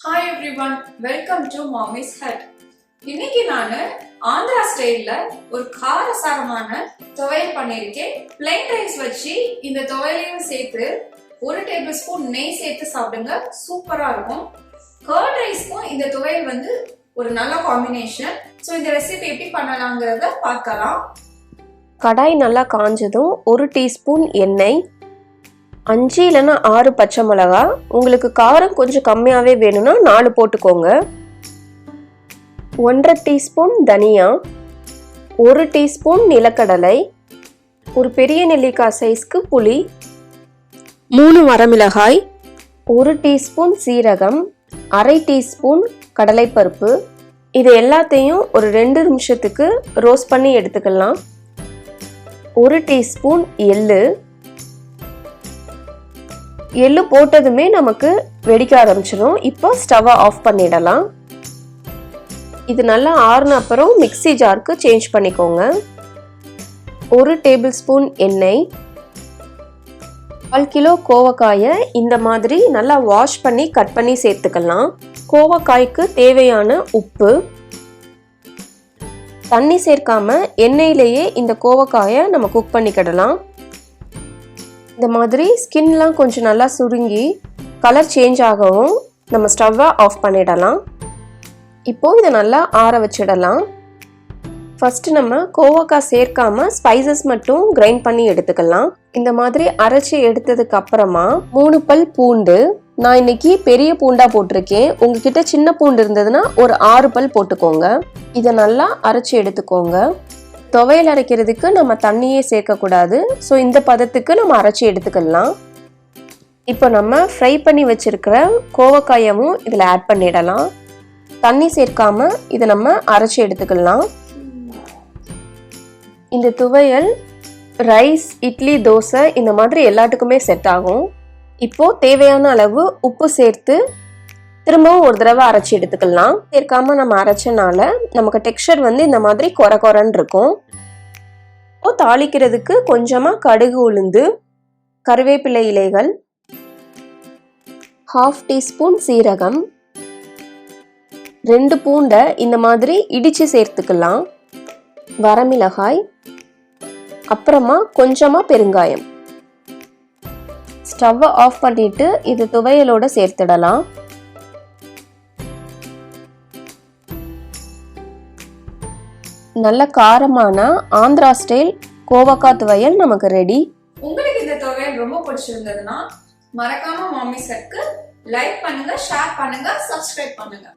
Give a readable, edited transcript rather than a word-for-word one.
Hi everyone, welcome to Mommy's Hut. இன்னைக்கு நான் ஆந்திரா ஸ்டைல்ல ஒரு காரசாரமான துவையல் பண்ணிருக்கேன். plain rice வச்சு இந்த துவையலையும் சேர்த்து 1 டேபிள்ஸ்பூன் நெய் சேர்த்து சாப்பிடுங்க, சூப்பரா இருக்கும். curd riceக்கும் இந்த துவையல் வந்து ஒரு நல்ல காம்பினேஷன். சோ இந்த ரெசிபி எப்படி பண்ணலாம்ங்கறத பார்க்கலாம். கடாய் நல்லா காஞ்சதும் 1 டீஸ்பூன் எண்ணெய், 5 இல்லைன்னா 6 பச்சை மிளகா, உங்களுக்கு காரம் கொஞ்சம் கம்மியாகவே வேணும்னா 4 போட்டுக்கோங்க. 1/2 டீஸ்பூன் தனியா, 1 டீஸ்பூன் நிலக்கடலை, ஒரு பெரிய நெல்லிக்காய் சைஸ்க்கு புளி, 3 வரமிளகாய், 1 டீஸ்பூன் சீரகம், 1/2 டீஸ்பூன் கடலைப்பருப்பு. இது எல்லாத்தையும் ஒரு 2 நிமிஷத்துக்கு ரோஸ்ட் பண்ணி எடுத்துக்கலாம். 1 டீஸ்பூன் எள்ளு போட்டதுமே நமக்கு வெடிக்க ஆரம்பிச்சிடும். இப்போ ஸ்டவ்வை ஆஃப் பண்ணிடலாம். இது நல்லா ஆறுன அப்புறம் மிக்ஸி ஜாருக்கு சேஞ்ச் பண்ணிக்கோங்க. 1 டேபிள் ஸ்பூன் எண்ணெய், 1/4 கிலோ கோவக்காயை இந்த மாதிரி நல்லா வாஷ் பண்ணி கட் பண்ணி சேர்த்துக்கலாம். கோவக்காய்க்கு தேவையான உப்பு, தண்ணி சேர்க்காம எண்ணெயிலேயே இந்த கோவக்காயை நம்ம குக் பண்ணிக்கிடலாம். இந்த மாதிரி ஸ்கின்லாம் கொஞ்சம் நல்லா சுருங்கி கலர் சேஞ்ச் ஆகவும் நம்ம ஸ்டவ்வை ஆஃப் பண்ணிடலாம். இப்போது இதை நல்லா ஆற வச்சிடலாம். ஃபஸ்ட்டு நம்ம கோவக்காய் சேர்க்காம ஸ்பைசஸ் மட்டும் கிரைண்ட் பண்ணி எடுத்துக்கலாம். இந்த மாதிரி அரைச்சி எடுத்ததுக்கு அப்புறமா 3 பல் பூண்டு, நான் இன்னைக்கு பெரிய பூண்டா போட்டிருக்கேன். உங்ககிட்ட சின்ன பூண்டு இருந்ததுன்னா ஒரு 6 பல் போட்டுக்கோங்க. இதை நல்லா அரைச்சி எடுத்துக்கோங்க. துவையல் அரைக்கிறதுக்கு நம்ம தண்ணியே சேர்க்கக்கூடாது. ஸோ இந்த பதத்துக்கு நம்ம அரைச்சி எடுத்துக்கலாம். இப்போ நம்ம ஃப்ரை பண்ணி வச்சிருக்கிற கோவக்காயவும் இதில் ஆட் பண்ணிடலாம். தண்ணி சேர்க்காம இதை நம்ம அரைச்சி எடுத்துக்கலாம். இந்த துவையல் ரைஸ், இட்லி, தோசை இந்த மாதிரி எல்லாத்துக்குமே செட் ஆகும். இப்போது தேவையான அளவு உப்பு சேர்த்து திரும்பவும் ஒரு தடவை அரைச்சி எடுத்துக்கலாம். சேர்க்காம நம்ம அரைச்சனால நமக்கு டெக்ஸ்சர் வந்து இந்த மாதிரி கொரன்னு இருக்கும். இப்போ தாளிக்கிறதுக்கு கொஞ்சமாக கடுகு, உளுந்து, கருவேப்பிலை இலைகள், 1/2 டீஸ்பூன் சீரகம், 2 பூண்டை இந்த மாதிரி இடித்து சேர்த்துக்கலாம், வரமிளகாய், அப்புறமா கொஞ்சமாக பெருங்காயம். ஸ்டவ்வை ஆஃப் பண்ணிட்டு இது துவையலோட சேர்த்துடலாம். நல்ல காரமான ஆந்திரா ஸ்டைல் கோவக்கா துவையல் நமக்கு ரெடி. உங்களுக்கு இந்த துவையல் ரொம்ப பிடிச்சிருந்ததுன்னா மறக்காம மாமிஸ் ஹட்க்கு லைக் பண்ணுங்க, ஷேர் பண்ணுங்க, சப்ஸ்கிரைப் பண்ணுங்க.